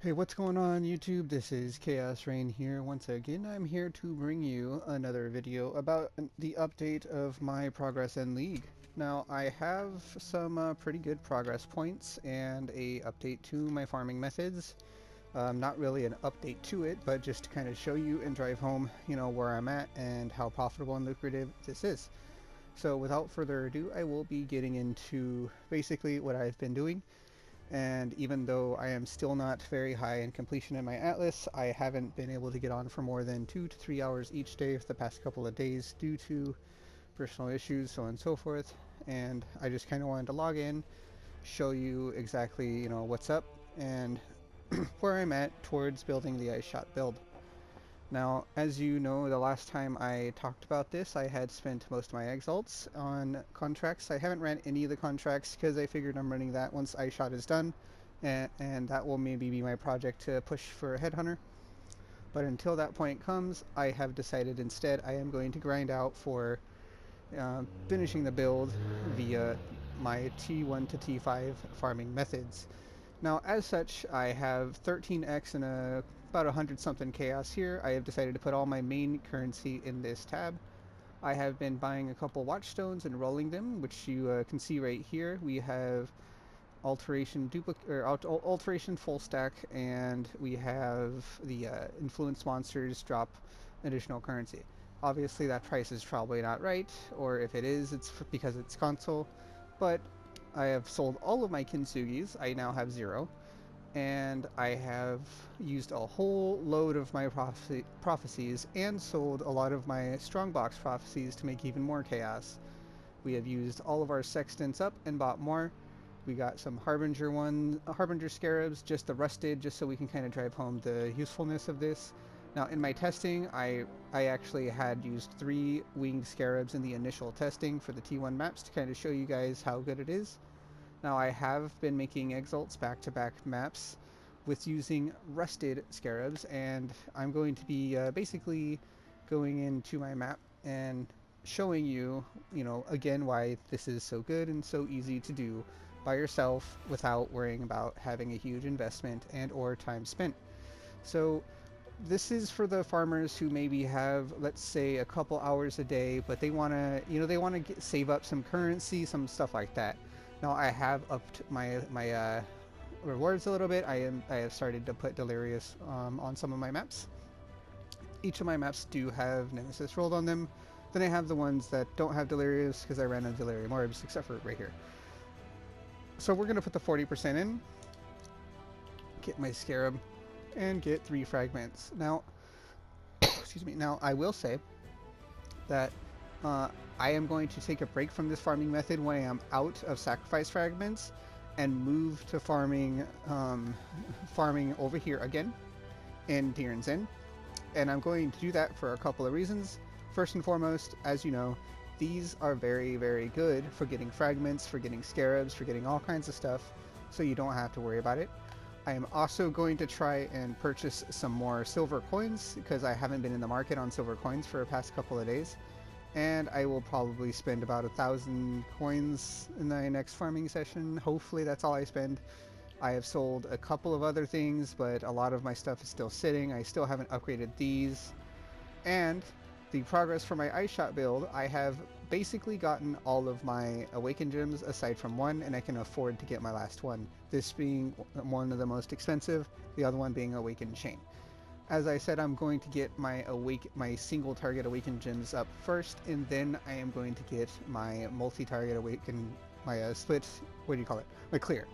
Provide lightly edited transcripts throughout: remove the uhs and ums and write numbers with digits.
Hey, what's going on YouTube? This is Chaos-Reighn here. Once again, I'm here to bring you another video about the update of my progress in League. Now, I have some pretty good progress points and a update to my farming methods. Not really an update to it, but just to kind of show you and drive home, where I'm at and how profitable and lucrative this is. So without further ado, I will be getting into basically what I've been doing. And even though I am still not very high in completion in my atlas, I haven't been able to get on for more than 2 to 3 hours each day for the past couple of days due to personal issues, so on and so forth. And I just kind of wanted to log in, show you exactly, what's up and where I'm at towards building the ice shot build. Now, as you know, the last time I talked about this, I had spent most of my exalts on contracts. I haven't ran any of the contracts because I figured I'm running that once ice shot is done, and that will maybe be my project to push for a headhunter. But until that point comes, I have decided instead I am going to grind out for finishing the build via my T1 to T5 farming methods. Now, as such, I have 13x and about 100 something chaos here. I have decided to put all my main currency in this tab. I have been buying a couple watchstones and rolling them, which you can see right here. We have alteration full stack, and we have the influence monsters drop additional currency. Obviously, that price is probably not right, or if it is, it's because it's console. But I have sold all of my Kintsugis. I now have 0. And I have used a whole load of my prophecies and sold a lot of my strongbox prophecies to make even more chaos. We have used all of our sextants up and bought more. We got some Harbinger scarabs, just the rusted, just so we can kind of drive home the usefulness of this. Now, in my testing, I actually had used 3 winged scarabs in the initial testing for the T1 maps to kind of show you guys how good it is. Now, I have been making exalts back-to-back maps with using rusted scarabs, and I'm going to be basically going into my map and showing you, again, why this is so good and so easy to do by yourself without worrying about having a huge investment and or time spent. So this is for the farmers who maybe have, let's say, a couple hours a day, but they want to, save up some currency, some stuff like that. Now I have upped my rewards a little bit. I have started to put Delirious on some of my maps. Each of my maps do have Nemesis rolled on them. Then I have the ones that don't have Delirious because I ran out of Delirium Orbs, except for right here. So we're going to put the 40% in, get my Scarab, and get 3 fragments. Now, excuse me, now I will say that I am going to take a break from this farming method when I am out of sacrifice fragments and move to farming over here again in Tyrion's Inn. And I'm going to do that for a couple of reasons. First and foremost, as you know, these are very, very good for getting fragments, for getting scarabs, for getting all kinds of stuff, so you don't have to worry about it. I am also going to try and purchase some more silver coins because I haven't been in the market on silver coins for the past couple of days. And I will probably spend about 1,000 coins in the next farming session. Hopefully that's all I spend. I have sold a couple of other things, but a lot of my stuff is still sitting. I still haven't upgraded these. And the progress for my ice shot build, I have basically gotten all of my awakened gems aside from one, and I can afford to get my last one. This being one of the most expensive, the other one being awakened chain. As I said, I'm going to get my single target awakened gems up first, and then I am going to get my multi-target awakened, my split, what do you call it, my clear.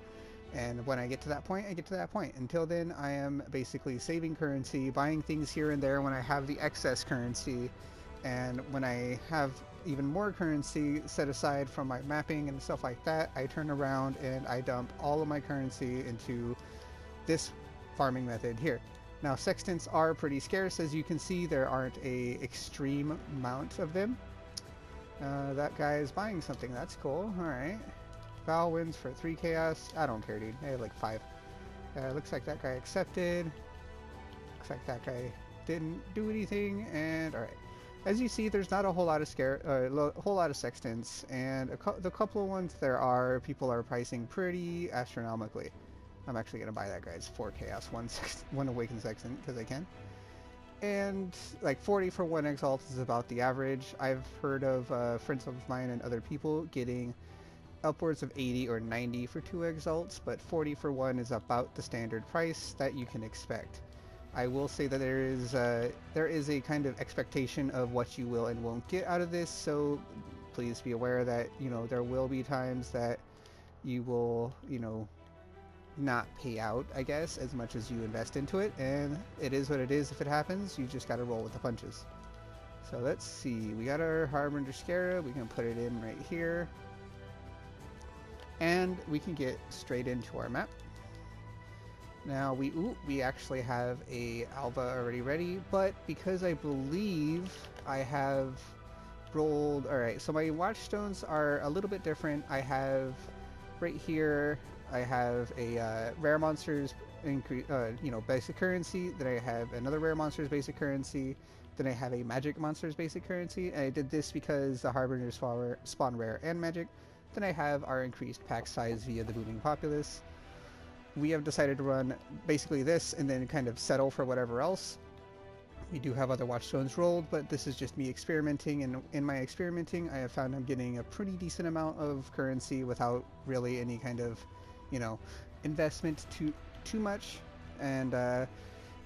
And when I get to that point, I get to that point. Until then, I am basically saving currency, buying things here and there when I have the excess currency, and when I have even more currency set aside from my mapping and stuff like that, I turn around and I dump all of my currency into this farming method here. Now, sextants are pretty scarce. As you can see, there aren't a extreme amount of them. That guy is buying something. That's cool. Alright. Val wins for 3 chaos. I don't care, dude. I have like 5. Looks like that guy accepted. Looks like that guy didn't do anything. And alright. As you see, there's not a whole lot of sextants, and the couple of ones there are, people are pricing pretty astronomically. I'm actually going to buy that, guys. 4 chaos, 1 awakened sextant, because I can. And like 40 for 1 exalt is about the average. I've heard of friends of mine and other people getting upwards of 80 or 90 for 2 exalts, but 40 for 1 is about the standard price that you can expect. I will say that there is a kind of expectation of what you will and won't get out of this, so please be aware that, you know, there will be times that you will, you know, not pay out, I guess, as much as you invest into it, and it is what it is. If it happens, you just gotta roll with the punches. So let's see, we got our Harbinger Scarab, we can put it in right here, and we can get straight into our map. Now we actually have a Alva already ready, but because I believe I have rolled, alright, so my Watchstones are a little bit different. I have right here, I have a rare monsters basic currency, then I have another rare monsters basic currency, then I have a magic monsters basic currency, and I did this because the Harbingers spawn rare and magic. Then I have our increased pack size via the booming populace. We have decided to run basically this and then kind of settle for whatever else. We do have other Watchstones rolled, but this is just me experimenting, and in my experimenting I have found I'm getting a pretty decent amount of currency without really any kind of, you know, investment too much. And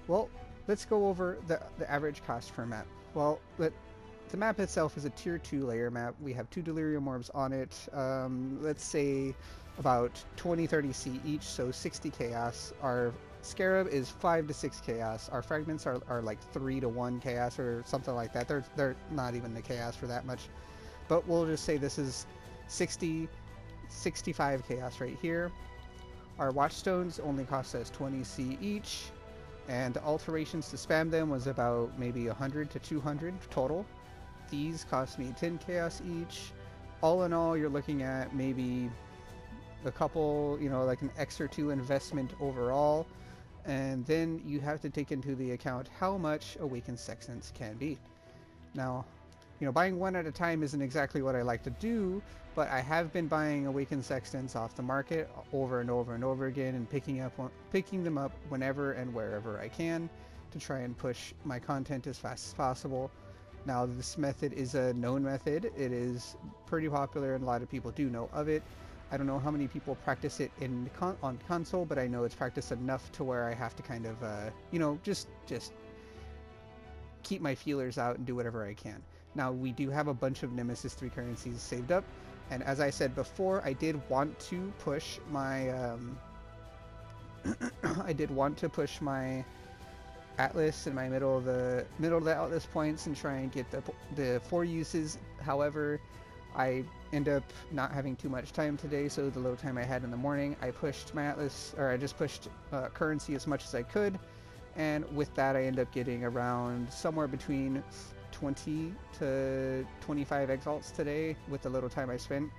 well, let's go over the average cost per map. Well, the map itself is a tier 2 layer map. We have 2 Delirium Orbs on it. Let's say about 20-30 C each, so 60 chaos. Our Scarab is 5 to 6 chaos. Our fragments are like 3 to 1 chaos or something like that. They're not even the chaos for that much. But we'll just say this is 65 chaos right here. Our Watchstones only cost us 20 C each, and alterations to spam them was about maybe 100 to 200 total. These cost me 10 chaos each. All in all, you're looking at maybe a couple, you know, like an X or 2 investment overall, and then you have to take into the account how much awakened sextants can be. Now, you know, buying one at a time isn't exactly what I like to do, but I have been buying awakened sextants off the market over and over and over again, and picking them up whenever and wherever I can to try and push my content as fast as possible. Now, this method is a known method. It is pretty popular and a lot of people do know of it. I don't know how many people practice it on console, but I know it's practiced enough to where I have to kind of, you know, just keep my feelers out and do whatever I can. Now, we do have a bunch of Nemesis 3 currencies saved up, and as I said before, I did want to push my, Atlas in my middle of the Atlas points and try and get the 4 uses. However, I end up not having too much time today, so the little time I had in the morning, I pushed my Atlas, or I just pushed currency as much as I could, and with that I end up getting around somewhere between 20 to 25 exalts today with the little time I spent.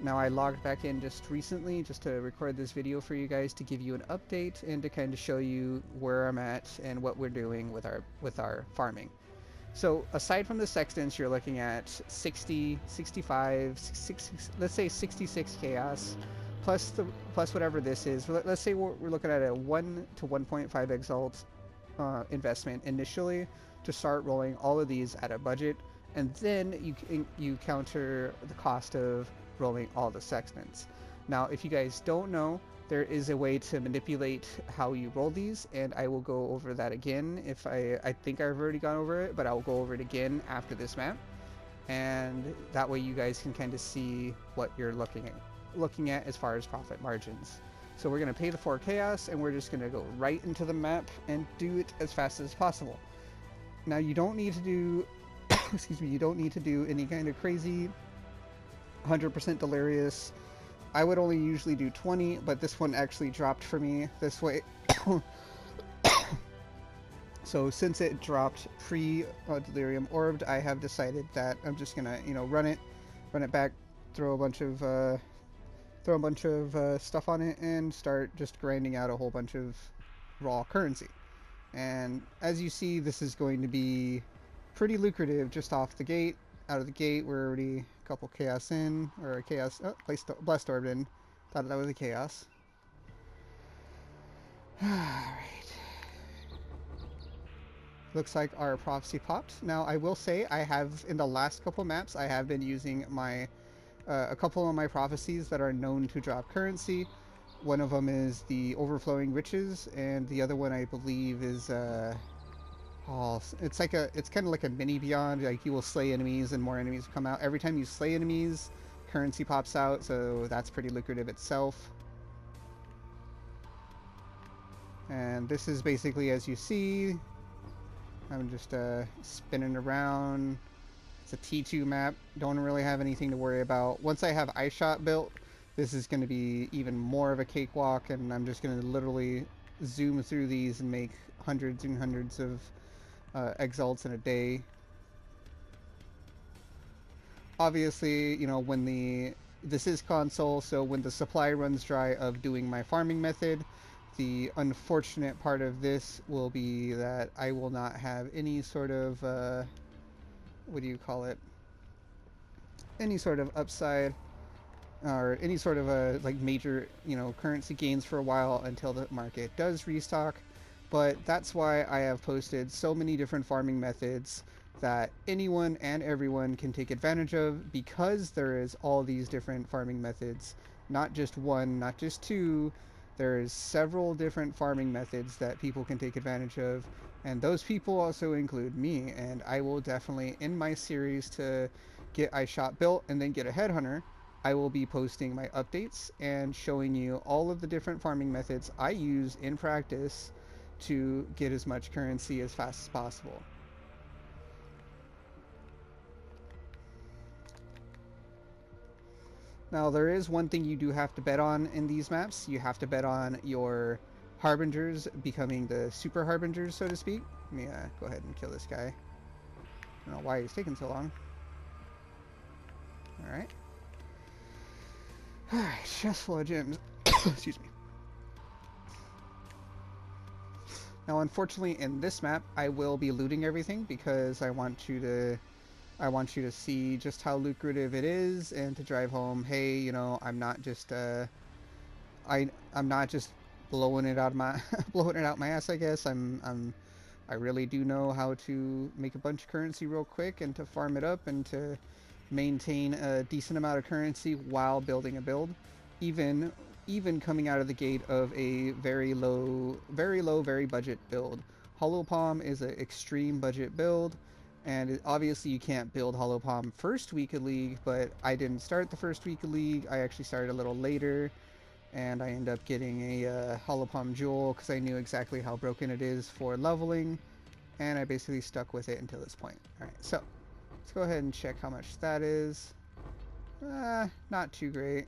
Now, I logged back in just recently just to record this video for you guys to give you an update and to kind of show you where I'm at and what we're doing with our farming. So aside from the sextants, you're looking at 60, 65, 60, let's say 66 chaos, plus whatever this is. Let's say we're looking at a 1 to 1.5 exalt investment initially to start rolling all of these at a budget, and then you counter the cost of rolling all the sextants. Now, if you guys don't know, there is a way to manipulate how you roll these, and I will go over that again. If I think I've already gone over it, but I'll go over it again after this map, and that way you guys can kind of see what you're looking at as far as profit margins. So we're going to pay the 4 chaos, and we're just going to go right into the map and do it as fast as possible. Now, you don't need to do excuse me, you don't need to do any kind of crazy 100% delirious. I would only usually do 20, but this one actually dropped for me this way. So since it dropped pre-delirium orbed, I have decided that I'm just gonna, you know, run it back, throw a bunch of stuff on it, and start just grinding out a whole bunch of raw currency. And as you see, this is going to be pretty lucrative just off the gate. Out of the gate, we're already a couple chaos in, or a chaos, blast orb in. Thought that was a chaos. Alright. Looks like our prophecy popped. Now, I will say, I have, in the last couple maps, I have been using my, a couple of my prophecies that are known to drop currency. One of them is the Overflowing Riches, and the other one, I believe, is, oh, it's kind of like a mini Beyond. Like, you will slay enemies and more enemies will come out. Every time you slay enemies, currency pops out, so that's pretty lucrative itself. And this is basically, as you see, I'm just spinning around. It's a T2 map. Don't really have anything to worry about. Once I have iShot built, this is going to be even more of a cakewalk, and I'm just going to literally zoom through these and make hundreds and hundreds of exalts in a day. Obviously, you know, when this is console, so when the supply runs dry of doing my farming method, the unfortunate part of this will be that I will not have any sort of, what do you call it? Any sort of upside or any sort of like major, you know, currency gains for a while until the market does restock. But that's why I have posted so many different farming methods that anyone and everyone can take advantage of, because there is all these different farming methods, not just one, not just two. There's several different farming methods that people can take advantage of, and those people also include me. And I will definitely, in my series to get iShot built and then get a headhunter, I will be posting my updates and showing you all of the different farming methods I use in practice to get as much currency as fast as possible. Now, there is one thing you do have to bet on in these maps. You have to bet on your harbingers becoming the super harbingers, so to speak. Let me go ahead and kill this guy. I don't know why he's taking so long. Alright. Alright, chest full of gems. Excuse me. Now, unfortunately, in this map, I will be looting everything because I want you to see just how lucrative it is, and to drive home, hey, you know, I'm not just I'm not just blowing it out my blowing it out my ass, I guess. I really do know how to make a bunch of currency real quick and to farm it up and to maintain a decent amount of currency while building a build, even coming out of the gate of a very low, very budget build. Hollow Palm is an extreme budget build, and obviously you can't build Hollow Palm first week of League, but I didn't start the first week of League. I actually started a little later, and I ended up getting a Hollow Palm Jewel because I knew exactly how broken it is for leveling, and I basically stuck with it until this point. Alright, so let's go ahead and check how much that is. Not too great.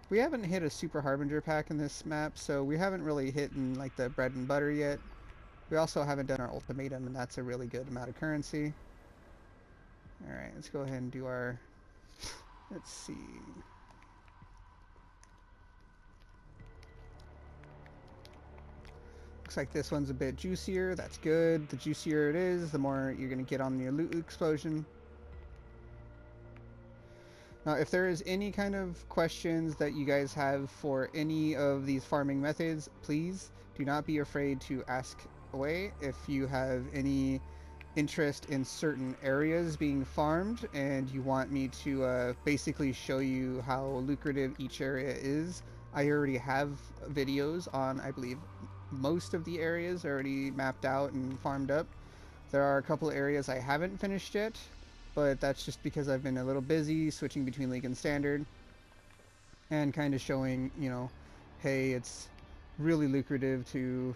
We haven't hit a Super Harbinger pack in this map, so we haven't really hit in like the bread and butter yet. We also haven't done our ultimatum, and that's a really good amount of currency. Alright, let's go ahead and do our... Let's see... Looks like this one's a bit juicier. That's good. The juicier it is, the more you're going to get on your loot explosion. Now, if there is any kind of questions that you guys have for any of these farming methods, please do not be afraid to ask away. If you have any interest in certain areas being farmed and you want me to basically show you how lucrative each area is, I already have videos on, I believe, most of the areas already mapped out and farmed up. There are a couple areas I haven't finished yet, but that's just because I've been a little busy switching between League and Standard and kind of showing, you know, hey, it's really lucrative to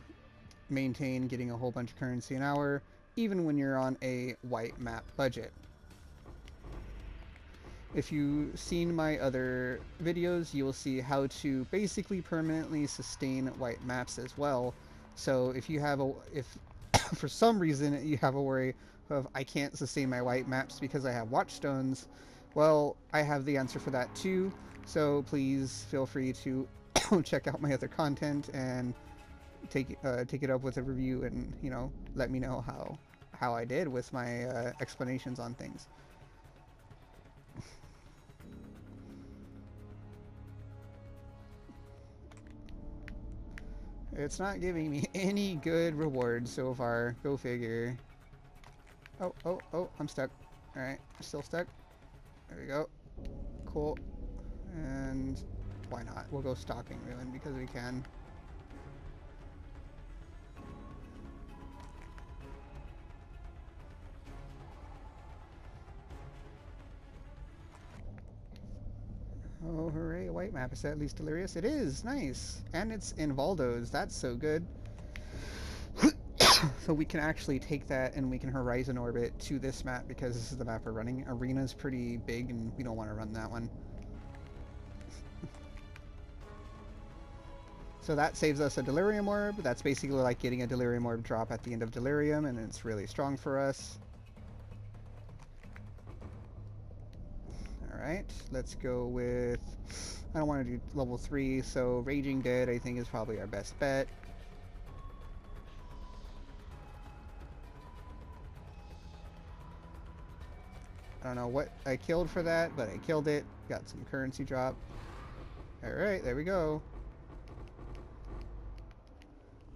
maintain getting a whole bunch of currency an hour, even when you're on a white map budget. If you've seen my other videos, you will see how to basically permanently sustain white maps as well. So if you have if for some reason you have a worry of I can't sustain my white maps because I have watchstones, well, I have the answer for that too. So please feel free to check out my other content and take it up with a review, and you know, let me know how I did with my explanations on things. It's not giving me any good rewards so far. Go figure. Oh, oh, oh, I'm stuck. Alright, still stuck. There we go. Cool. And why not? We'll go stalking ruin because we can. Oh, hooray, a white map. Is that at least delirious? It is! Nice! And it's in Valdo's. That's so good. So we can actually take that and we can horizon orbit to this map because this is the map we're running. Arena's pretty big and we don't want to run that one. So that saves us a Delirium Orb. That's basically like getting a Delirium Orb drop at the end of Delirium, and it's really strong for us. Alright, let's go with... I don't want to do level 3, so Raging Dead I think is probably our best bet. I don't know what I killed for that, but I killed it. Got some currency drop. Alright, there we go.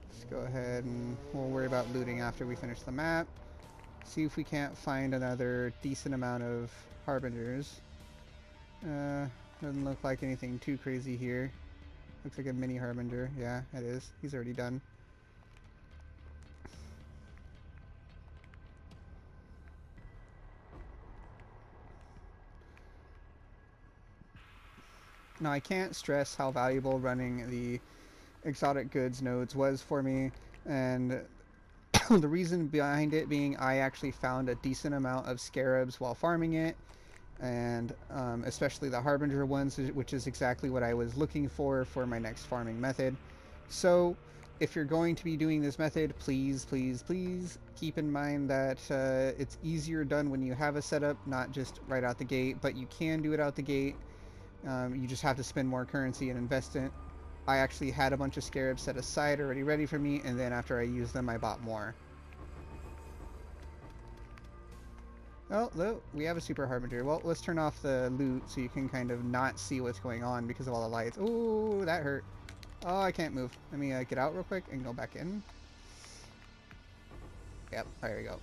Let's go ahead and we'll worry about looting after we finish the map. See if we can't find another decent amount of Harbingers. Doesn't look like anything too crazy here. Looks like a mini Harbinger. Yeah, it is. He's already done. Now, I can't stress how valuable running the exotic goods nodes was for me, and the reason behind it being I actually found a decent amount of scarabs while farming it, and especially the Harbinger ones, which is exactly what I was looking for my next farming method. So if you're going to be doing this method, please, please, please keep in mind that it's easier done when you have a setup, not just right out the gate, but you can do it out the gate. You just have to spend more currency and invest in it. I actually had a bunch of scarabs set aside already ready for me, and then after I used them I bought more. Oh, look, we have a super Harbinger. Well, let's turn off the loot so you can kind of not see what's going on because of all the lights. Ooh, that hurt. Oh, I can't move. Let me get out real quick and go back in. Yep, there we go.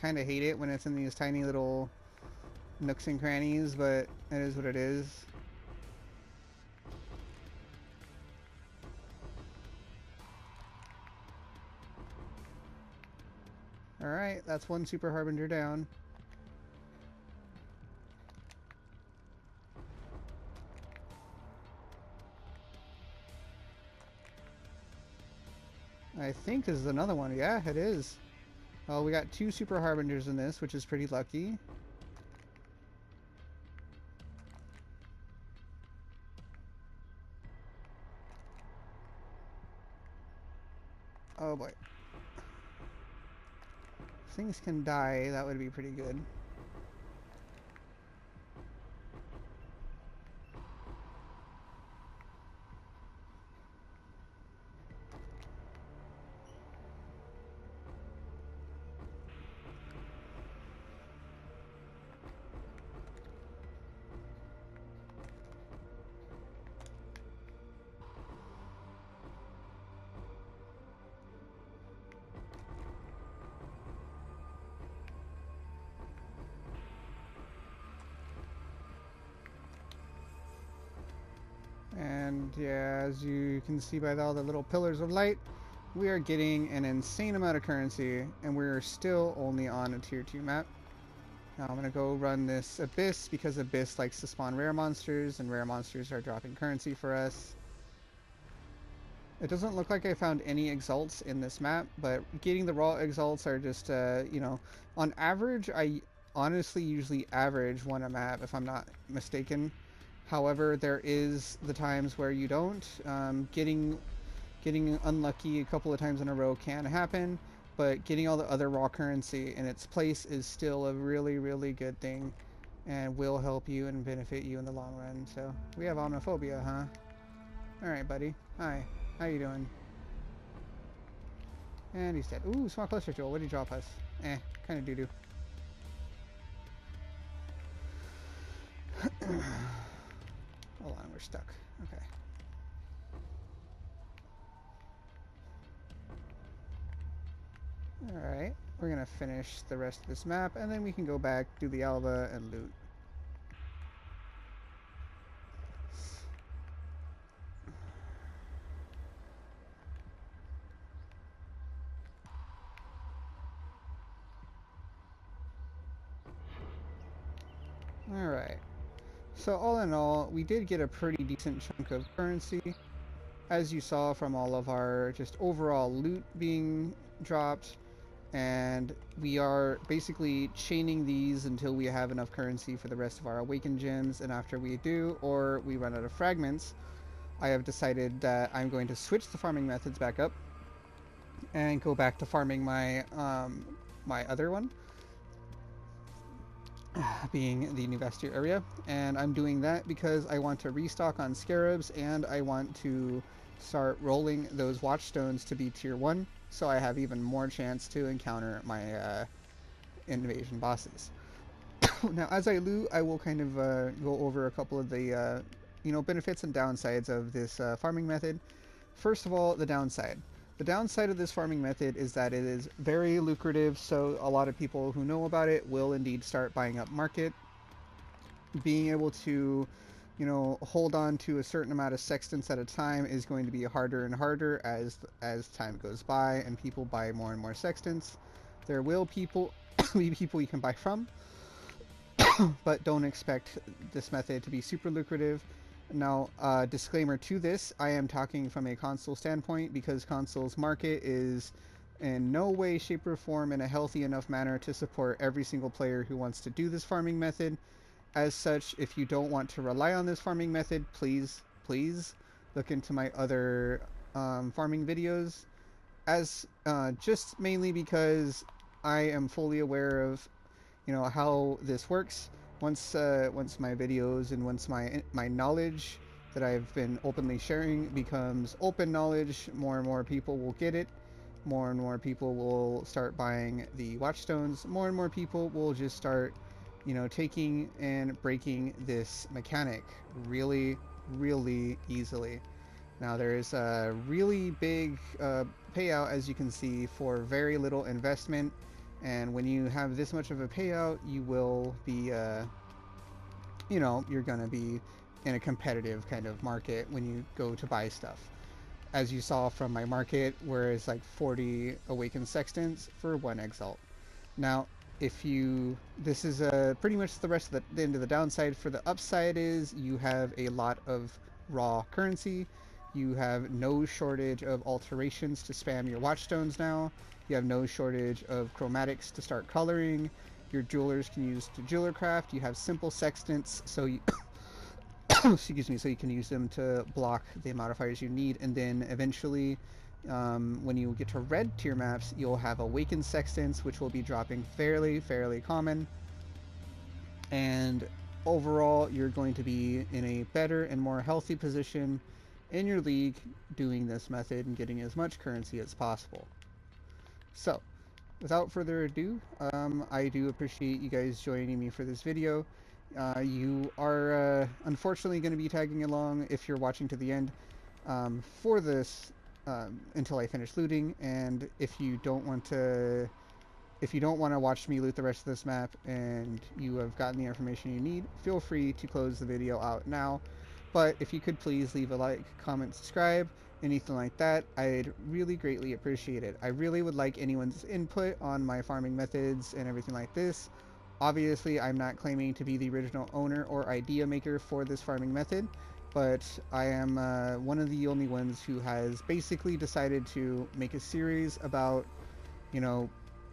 Kind of hate it when it's in these tiny little nooks and crannies, but it is what it is. Alright, that's one super Harbinger down. I think this is another one. Yeah, it is. Well, we got 2 super Harbingers in this, which is pretty lucky. Oh boy. If things can die, that would be pretty good. And yeah, as you can see by all the little pillars of light, we are getting an insane amount of currency, and we're still only on a tier 2 map. Now I'm gonna go run this Abyss because Abyss likes to spawn rare monsters, and rare monsters are dropping currency for us. It doesn't look like I found any exalts in this map, but getting the raw exalts are just, you know, on average, I honestly usually average one a map if I'm not mistaken. However, there is the times where you don't. Getting unlucky a couple of times in a row can happen, but getting all the other raw currency in its place is still a really, really good thing and will help you and benefit you in the long run. So, we have omniphobia, huh? Alright, buddy. Hi. How you doing? And he's dead. Ooh, small cluster jewel. What did he drop us? Eh, kind of doo-doo. Hold on, we're stuck. Okay. Alright, we're gonna finish the rest of this map, and then we can go back, do the Alba, and loot. Alright. So all in all, we did get a pretty decent chunk of currency, as you saw from all of our just overall loot being dropped, and we are basically chaining these until we have enough currency for the rest of our awakened gems, and after we do, or we run out of fragments, I have decided that I'm going to switch the farming methods back up and go back to farming my my other one, being the New Vastir area, and I'm doing that because I want to restock on scarabs, and I want to start rolling those watchstones to be tier 1, so I have even more chance to encounter my invasion bosses. Now, as I loot, I will kind of go over a couple of the benefits and downsides of this farming method. First of all, the downside. The downside of this farming method is that it is very lucrative, so a lot of people who know about it will indeed start buying up market. Being able to, hold on to a certain amount of sextants at a time is going to be harder and harder as time goes by and people buy more and more sextants. There will be people you can buy from, but don't expect this method to be super lucrative. Now, disclaimer to this, I am talking from a console standpoint because console's market is in no way, shape, or form in a healthy enough manner to support every single player who wants to do this farming method. As such, if you don't want to rely on this farming method, please look into my other farming videos, as just mainly because I am fully aware of how this works. Once my videos and once my knowledge that I've been openly sharing becomes open knowledge, more and more people will get it. More and more people will start buying the watchstones. More and more people will just start, taking and breaking this mechanic really, really easily. Now, there is a really big payout, as you can see, for very little investment. And when you have this much of a payout, you will be, you're going to be in a competitive kind of market when you go to buy stuff. As you saw from my market, where it's like 40 awakened sextants for 1 exalt. Now, this is pretty much the rest of the end of the downside. For the upside is you have a lot of raw currency. You have no shortage of alterations to spam your watchstones now. You have no shortage of chromatics to start coloring. Your jewelers can use to jeweler craft. You have simple sextants, so you excuse me, so you can use them to block the modifiers you need. And then eventually, when you get to red tier maps, you'll have awakened sextants, which will be dropping fairly common. And overall, you're going to be in a better and more healthy position in your league doing this method and getting as much currency as possible. So, without further ado, I do appreciate you guys joining me for this video. You are unfortunately going to be tagging along, if you're watching to the end, for this until I finish looting. And if you don't want to watch me loot the rest of this map and you have gotten the information you need, feel free to close the video out now. But if you could please leave a like, comment, subscribe, anything like that, I'd really greatly appreciate it. I really would like anyone's input on my farming methods and everything like this. Obviously, I'm not claiming to be the original owner or idea maker for this farming method, but I am one of the only ones who has basically decided to make a series about,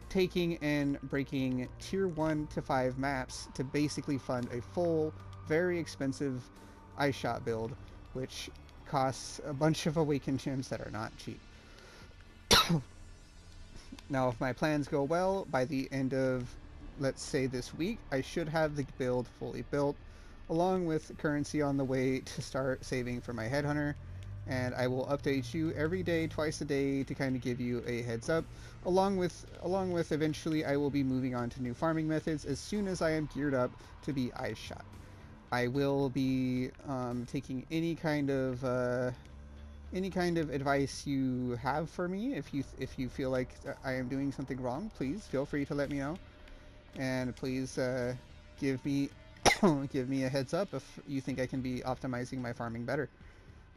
taking and breaking tier 1 to 5 maps to basically fund a full, very expensive ice shot build, which costs a bunch of awakened gems that are not cheap. Now, if my plans go well, by the end of, let's say, this week, I should have the build fully built, along with currency on the way to start saving for my headhunter. And I will update you every day, twice a day, to kind of give you a heads up. Along with eventually I will be moving on to new farming methods as soon as I am geared up to be ice shot. I will be taking any kind of advice you have for me. If you feel like I am doing something wrong, please feel free to let me know, and please give me give me a heads up if you think I can be optimizing my farming better.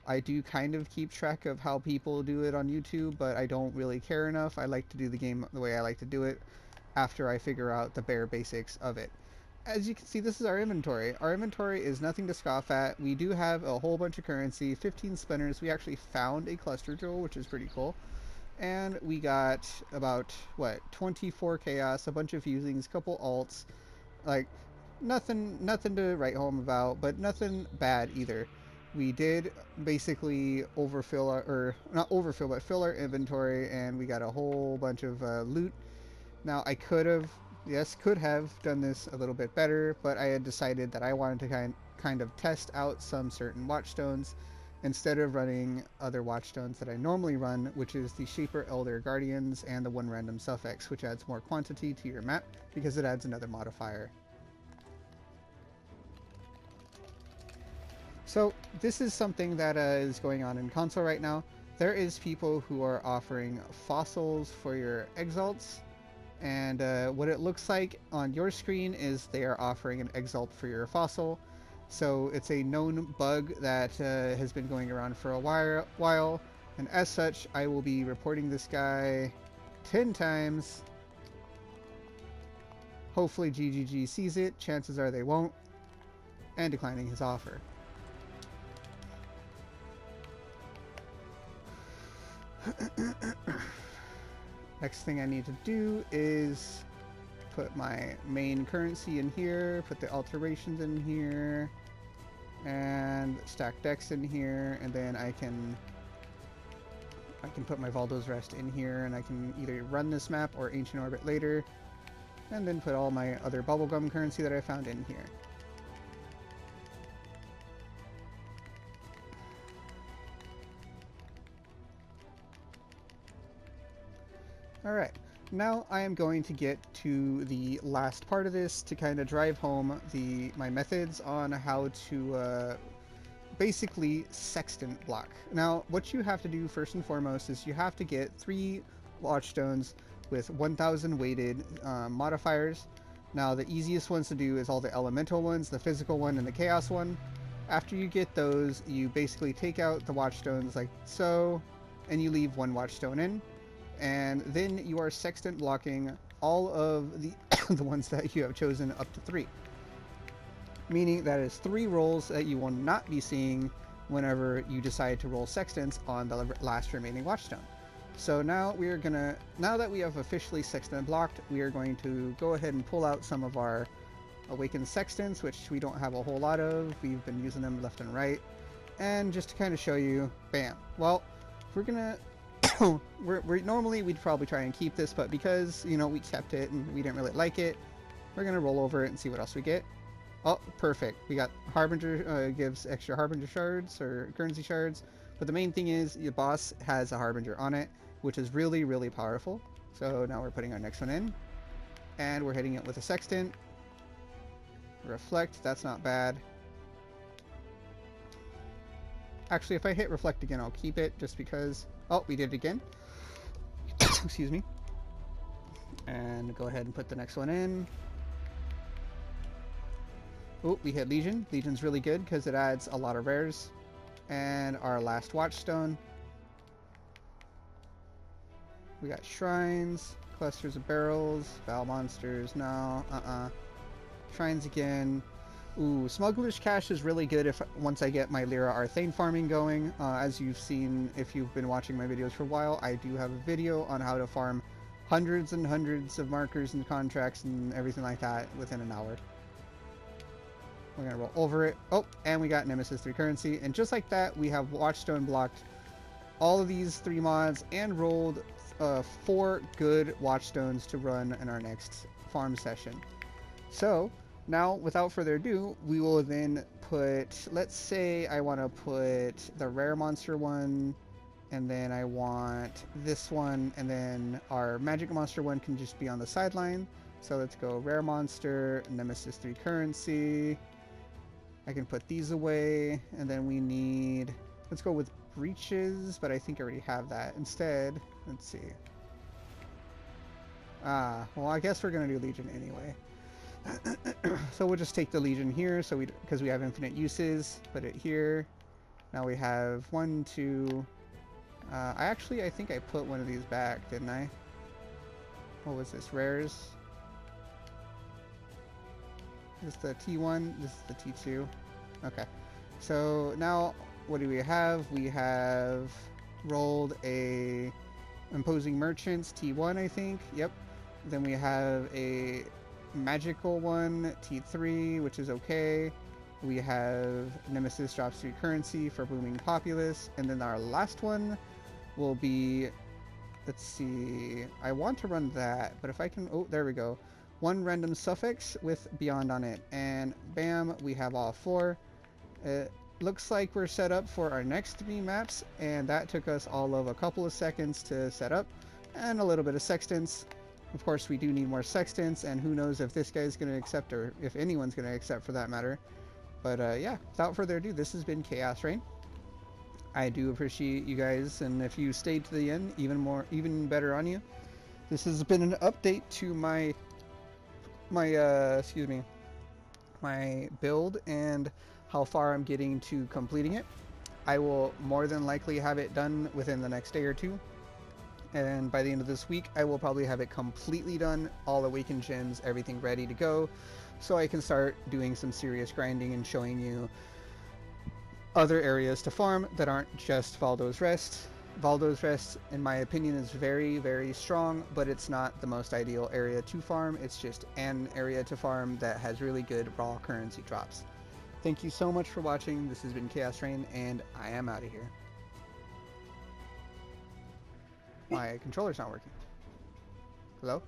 I do kind of keep track of how people do it on YouTube, but I don't really care enough. I like to do the game the way I like to do it after I figure out the bare basics of it. As you can see, this is our inventory. Our inventory is nothing to scoff at. We do have a whole bunch of currency, 15 spinners. We actually found a cluster jewel, which is pretty cool. And we got about, what, 24 chaos, a bunch of fusings, a couple alts. Like, nothing to write home about, but nothing bad either. We did basically overfill our, or not overfill, but fill our inventory, and we got a whole bunch of loot. Now, I could have, yes, could have done this a little bit better, but I had decided that I wanted to kind of test out some certain watchstones instead of running other watchstones that I normally run, which is the Shaper Elder Guardians and the one random suffix, which adds more quantity to your map because it adds another modifier. So this is something that is going on in console right now. There is people who are offering fossils for your exalts, and what it looks like on your screen is they are offering an exalt for your fossil. So it's a known bug that has been going around for a while, and as such, I will be reporting this guy 10 times. Hopefully GGG sees it, chances are they won't, and declining his offer. Next thing I need to do is put my main currency in here, put the alterations in here, and stack decks in here, and then I can put my Valdo's Rest in here, and I can either run this map or Ancient Orbit later, and then put all my other bubblegum currency that I found in here. Alright, now I am going to get to the last part of this to kind of drive home my methods on how to basically sextant block. Now, what you have to do first and foremost is you have to get 3 watchstones with 1000 weighted modifiers. Now, the easiest ones to do is all the elemental ones, the physical one and the chaos one. After you get those, you basically take out the watchstones like so, and you leave 1 watchstone in. And then you are sextant blocking all of the the ones that you have chosen up to 3. Meaning that is 3 rolls that you will not be seeing whenever you decide to roll sextants on the last remaining watchstone. So now now that we have officially sextant blocked, we are going to go ahead and pull out some of our awakened sextants, which we don't have a whole lot of. We've been using them left and right. And just to kind of show you, bam. Well, we're gonna normally we'd probably try and keep this, but because, you know, we kept it and we didn't really like it, we're gonna roll over it and see what else we get. Oh, perfect. We got Harbinger, gives extra Harbinger shards or currency shards, but the main thing is your boss has a Harbinger on it, which is really, really powerful. So now we're putting our next one in, and we're hitting it with a sextant. Reflect, that's not bad. Actually, if I hit reflect again, I'll keep it just because. Oh, we did it again. Excuse me. And go ahead and put the next one in. Oh, we hit Legion. Legion's really good because it adds a lot of rares. And our last watchstone. We got shrines, clusters of barrels, Val monsters. No, Shrines again. Ooh, Smuggler's Cache is really good once I get my Lyra Arthane farming going. As you've seen, if you've been watching my videos for a while, I do have a video on how to farm hundreds and hundreds of markers and contracts and everything like that within an hour. We're going to roll over it. Oh, and we got Nemesis 3 currency. And just like that, we have Watchstone blocked all of these 3 mods and rolled 4 good Watchstones to run in our next farm session. So now, without further ado, we will then put, let's say I want to put the rare monster one, and then I want this one, and then our magic monster one can just be on the sideline. So let's go rare monster, Nemesis 3 currency, I can put these away, and then we need... Let's go with breaches, but I think I already have that. Instead, let's see. Well, I guess we're going to do Legion anyway. So we'll just take the Legion here, so because we have infinite uses, put it here. Now we have 1, 2... I think I put one of these back, didn't I? What was this? Rares? This is the T1, this is the T2. Okay. So now, what do we have? We have rolled a Imposing Merchants, T1, I think. Yep. Then we have a magical one, T3, which is okay. We have Nemesis drops 3 currency for Booming Populace. And then our last one will be... Let's see... I want to run that, but if I can... Oh, there we go. 1 random suffix with Beyond on it. And bam, we have all 4. It looks like we're set up for our next 3 maps, and that took us all of a couple of seconds to set up, and a little bit of sextants. Of course, we do need more sextants, and who knows if this guy's going to accept, or if anyone's going to accept for that matter. But yeah, without further ado, this has been Chaos-Reighn. I do appreciate you guys, and if you stayed to the end, even better on you. This has been an update to my build and how far I'm getting to completing it. I will more than likely have it done within the next day or 2, and by the end of this week I will probably have it completely done, all awakened gems, everything ready to go, so I can start doing some serious grinding and showing you other areas to farm that aren't just Valdo's Rest. Valdo's Rest, in my opinion, is very, very strong, but it's not the most ideal area to farm. It's just an area to farm that has really good raw currency drops. Thank you so much for watching. This has been Chaos-Reighn, and I am out of here. My controller's not working. Hello?